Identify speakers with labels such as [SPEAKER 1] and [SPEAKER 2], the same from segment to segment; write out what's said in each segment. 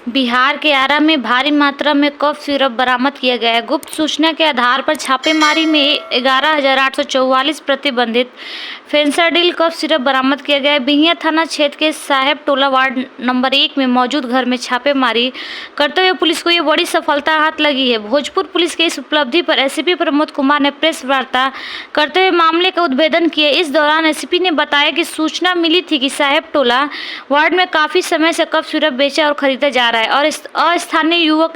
[SPEAKER 1] बिहार के आरा में भारी मात्रा में कफ सिरप बरामद किया गया है। गुप्त सूचना के आधार पर छापेमारी में 11,844 प्रतिबंधित फेंसाडिल कफ सिरप बरामद किया गया है। बिहियां थाना क्षेत्र के साहेब टोला वार्ड नंबर 1 में मौजूद घर में छापेमारी करते हुए पुलिस को ये बड़ी सफलता हाथ लगी है। भोजपुर पुलिस के इस उपलब्धि पर एसपी प्रमोद कुमार ने प्रेस वार्ता करते हुए मामले का उद्भेदन किया। इस दौरान एसपी ने बताया कि सूचना मिली थी कि साहेब टोला वार्ड में काफी समय से कफ सिरप बेचा और खरीदा जा रहा है और अस्थानीय युवक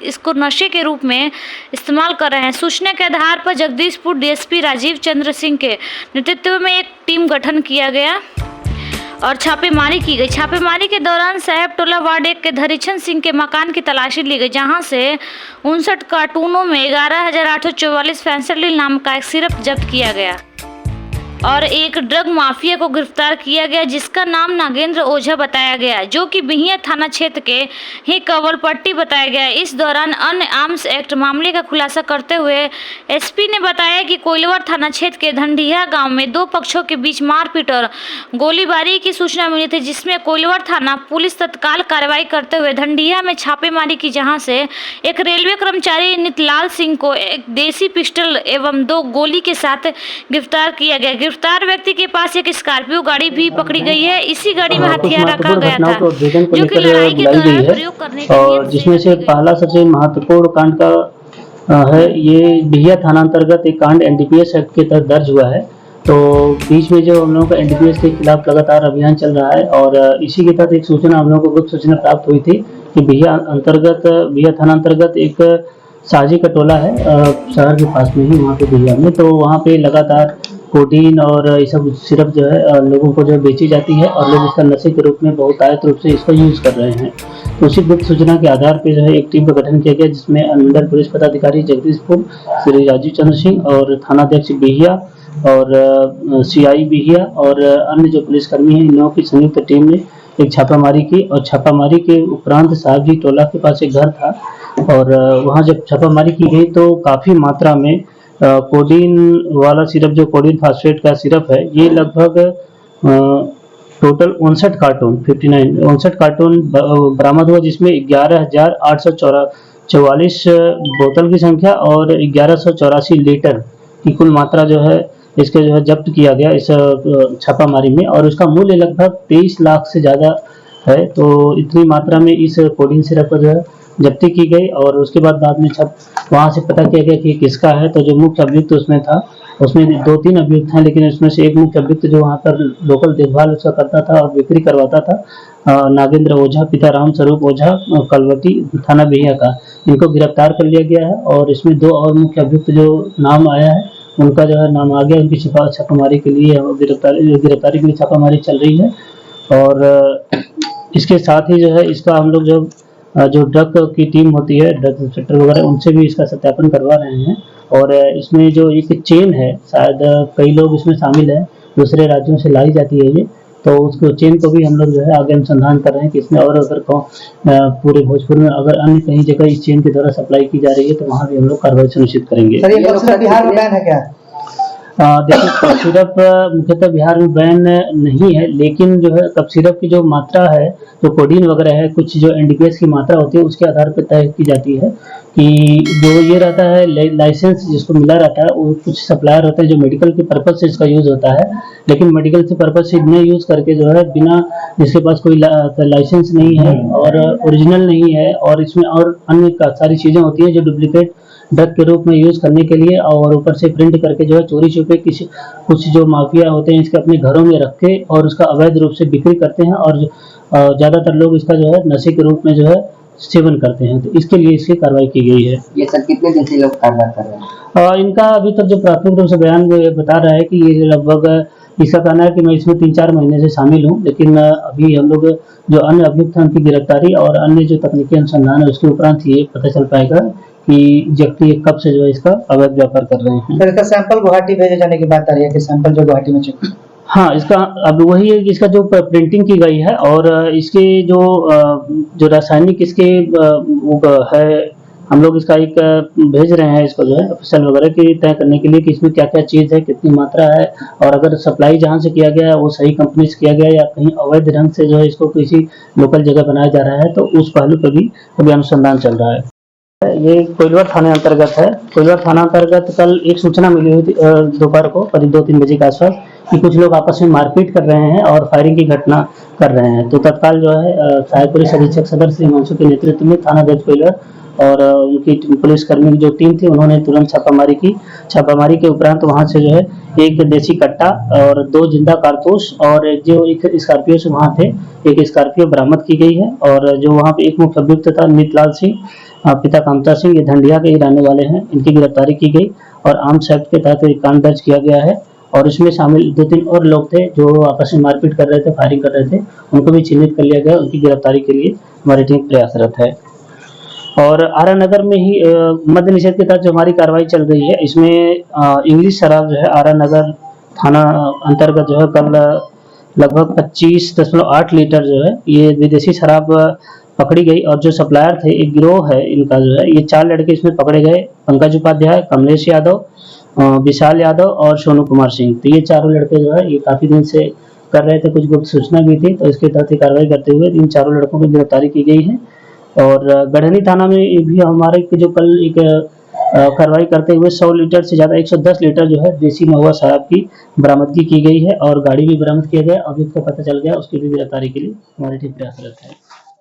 [SPEAKER 1] इसको नशे के रूप में इस्तेमाल कर रहे हैं। सूचना के आधार पर जगदीशपुर डीएसपी राजीव चंद्र सिंह के नेतृत्व में एक टीम गठन किया गया और छापेमारी की गई। छापेमारी के दौरान साहेब टोला वार्ड 1 के धरीचंद सिंह के मकान की तलाशी ली गई, जहां से 59 कार्टूनों में 11,844 फेंसाडिल नाम का एक सिरप जब्त किया गया और एक ड्रग माफिया को गिरफ्तार किया गया जिसका नाम नागेंद्र ओझा बताया गया, जो कि बिहियां थाना क्षेत्र के ही कवलपट्टी बताया गया। इस दौरान अन्य आर्म्स एक्ट मामले का खुलासा करते हुए एसपी ने बताया कि कोइलवर थाना क्षेत्र के धंडिया गांव में 2 पक्षों के बीच मारपीट और गोलीबारी की सूचना मिली थी, जिसमें कोइलवर थाना पुलिस तत्काल कार्रवाई करते हुए धंडिया में छापेमारी की, जहाँ से एक रेलवे कर्मचारी नितलाल सिंह को एक देसी पिस्टल एवं 2 गोली के साथ गिरफ्तार किया गया। गिरफ्तार व्यक्ति के पास एक स्कॉर्पियो गाड़ी भी पकड़ी गई है। इसी गाड़ी में हथियार रखा गया था जो कि लड़ाई के दौरान प्रयोग करने के लिए,
[SPEAKER 2] जिसमें से पहला सबसे महत्वपूर्ण कांड का है ये बिहियां थाना अंतर्गत एक कांड एनडीपीएस एक्ट के तहत दर्ज हुआ है। तो बीच में जो हम लोगों का एनडीपीएस के खिलाफ लगातार अभियान चल रहा है और इसी के तहत एक सूचना हम लोगों को गुप्त सूचना प्राप्त हुई थी कि बिहियां थाना अंतर्गत एक साजी का टोला है शहर के पास में ही, वहाँ पे बिहियां में, तो वहाँ पे लगातार कोडीन और ये सब सिरप जो है लोगों को जो बेची जाती है और लोग इसका नशे के रूप में बहुत आयत रूप से इसका यूज़ कर रहे हैं। तो उसी गुप्त सूचना के आधार पर जो है एक टीम का गठन किया गया, जिसमें अंडर पुलिस पदाधिकारी जगदीशपुर श्री राजीव चंद्र सिंह और थानाध्यक्ष बिहियां और सीआई बिहियां और अन्य जो पुलिसकर्मी हैं, इन लोगों की संयुक्त टीम ने एक छापामारी की और छापामारी के उपरांत साहब जी टोला के पास एक घर था और वहाँ जब छापामारी की गई तो काफ़ी मात्रा में कोडीन वाला सिरप, जो कोडीन फास्फेट का सिरप है, ये लगभग टोटल 59 कार्टून बरामद हुआ, जिसमें 11,844 बोतल की संख्या और 1184 लीटर की कुल मात्रा जो है इसके जो है जब्त किया गया इस छापामारी में और उसका मूल्य लगभग 23 लाख से ज़्यादा है। तो इतनी मात्रा में इस कोडीन सिरप जो है जब्ती की गई और उसके बाद में वहाँ से पता किया गया कि किसका है। तो जो मुख्य अभियुक्त उसमें था, उसमें 2-3 अभियुक्त हैं, लेकिन उसमें से एक मुख्य अभियुक्त जो वहाँ पर लोकल देखभाल उसका करता था और बिक्री करवाता था, नागेंद्र ओझा पिता राम स्वरूप ओझा कलवटी थाना बिहियां का, इनको गिरफ्तार कर लिया गया है। और इसमें 2 और मुख्य अभियुक्त जो नाम आया है उनका जो है नाम आ गया, उनकी छापामारी के लिए गिरफ्तारी के लिए छापामारी चल रही है। और इसके साथ ही जो है इसका हम लोग जो ड्रग की टीम होती है, ड्रग इंस्पेक्टर वगैरह, उनसे भी इसका सत्यापन करवा रहे हैं। और इसमें जो एक चेन है, शायद कई लोग इसमें शामिल हैं, दूसरे राज्यों से लाई जाती है ये, तो उसको चेन को भी हम लोग जो है आगे अनुसंधान कर रहे हैं कि इसमें और अगर पूरे भोजपुर में अगर अन्य कहीं जगह इस चेन के द्वारा सप्लाई की जा रही है तो वहाँ भी हम लोग कार्रवाई सुनिश्चित करेंगे।
[SPEAKER 3] सर, ये बिहार में बैन है क्या?
[SPEAKER 2] देखिए, कफ सिरप मुख्यतः बिहार में बैन नहीं है, लेकिन जो है कफ सिरप की जो मात्रा है, जो कोडीन वगैरह है, कुछ जो एनडीपीएस की मात्रा होती है उसके आधार पर तय की जाती है कि जो ये रहता है लाइसेंस जिसको मिला रहता है, वो कुछ सप्लायर होते हैं जो मेडिकल के पर्पज से इसका यूज़ होता है, लेकिन मेडिकल के पर्पज से न यूज़ करके जो है बिना जिसके पास कोई लाइसेंस नहीं है और ओरिजिनल नहीं है और इसमें और अन्य सारी चीज़ें होती हैं जो डुप्लीकेट ड्रग के रूप में यूज़ करने के लिए और ऊपर से प्रिंट करके जो है चोरी छुपे कुछ जो माफिया होते हैं इसके अपने घरों में रख के और उसका अवैध रूप से बिक्री करते हैं और ज़्यादातर लोग इसका जो है नशे के रूप में जो है सेवन करते हैं। तो इसके लिए इसकी कार्रवाई की गई है।
[SPEAKER 3] ये सर कितने दिन से लोग कार्रवाई कर रहे हैं?
[SPEAKER 2] इनका अभी तक जो प्राथमिक रूप से बयान बता रहा है कि ये लगभग इसका कहना है कि मैं इसमें 3-4 महीने से शामिल हूँ, लेकिन अभी हम लोग जो अन्य अभियुक्त हैं उनकी गिरफ्तारी और अन्य जो तकनीकी अनुसंधान है उसके उपरांत ये पता चल पाएगा कि व्यक्ति कब से जो है इसका अवैध व्यापार कर रहे हैं।
[SPEAKER 3] सर, इसका सैंपल गुवाहाटी भेजे जाने की बात आ रही है कि सैंपल जो गुवाहाटी में चेक?
[SPEAKER 2] हाँ, इसका अब वही है कि इसका जो प्रिंटिंग की गई है और इसके जो रासायनिक इसके है हम लोग इसका एक भेज रहे हैं इसको जो है ऑफिशियल वगैरह की तय करने के लिए कि इसमें क्या-क्या चीज़ है, कितनी मात्रा है और अगर सप्लाई जहाँ से किया गया है वो सही कंपनी से किया गया है या कहीं अवैध ढंग से जो है इसको किसी लोकल जगह बनाया जा रहा है, तो उस पहलू पे भी अभी अनुसंधान चल रहा है। ये कोइलवर थाने अंतर्गत है। कोइलवर थाना अंतर्गत कल एक सूचना मिली हुई थी दोपहर को करीब 2-3 बजे के आसपास कि कुछ लोग आपस में मारपीट कर रहे हैं और फायरिंग की घटना कर रहे हैं। तो तत्काल जो है सहायक पुलिस अधीक्षक सदर श्री हिमांशु के नेतृत्व में थानाध्यक्ष कोइलवर और उनकी पुलिसकर्मी की जो टीम थी उन्होंने तुरंत छापामारी की। छापामारी के उपरांत वहाँ से जो है एक देसी कट्टा और 2 जिंदा कारतूस और जो एक स्कॉर्पियो से वहाँ थे, एक स्कॉर्पियो बरामद की गई है और जो वहाँ पे एक मुख्य अभियुक्त था नीतलाल सिंह पिता कामता सिंह, ये धंडिया के ही रहने वाले हैं, इनकी गिरफ्तारी की गई और आर्म्स एक्ट के तहत एक कांड दर्ज किया गया है और इसमें शामिल 2-3 और लोग थे जो आपस में मारपीट कर रहे थे, फायरिंग कर रहे थे, उनको भी चिन्हित कर लिया गया। उनकी गिरफ्तारी के लिए हमारी टीम प्रयासरत है। और आरा नगर में ही मद्य निषेध के तहत जो हमारी कार्रवाई चल रही है, इसमें इंग्लिश शराब जो है आरा नगर थाना अंतर्गत जो है कल लगभग 25.8 लीटर जो है ये विदेशी शराब पकड़ी गई और जो सप्लायर थे, एक गिरोह है इनका जो है, ये 4 लड़के इसमें पकड़े गए, पंकज उपाध्याय, कमलेश यादव, विशाल यादव और सोनू कुमार सिंह। तो ये चारों लड़के जो है ये काफ़ी दिन से कर रहे थे, कुछ गुप्त सूचना भी थी, तो इसके तहत कार्रवाई करते हुए इन चारों लड़कों की गिरफ्तारी की गई है। और गढ़नी थाना में भी हमारे जो कल एक कार्रवाई करते हुए 100 लीटर से ज़्यादा 110 लीटर जो है देसी महुआ शराब की बरामदगी की गई है और गाड़ी भी बरामद किया गया। अभियुक्त को पता चल गया, उसकी भी गिरफ्तारी के लिए हमारी टीम प्रयासरत है।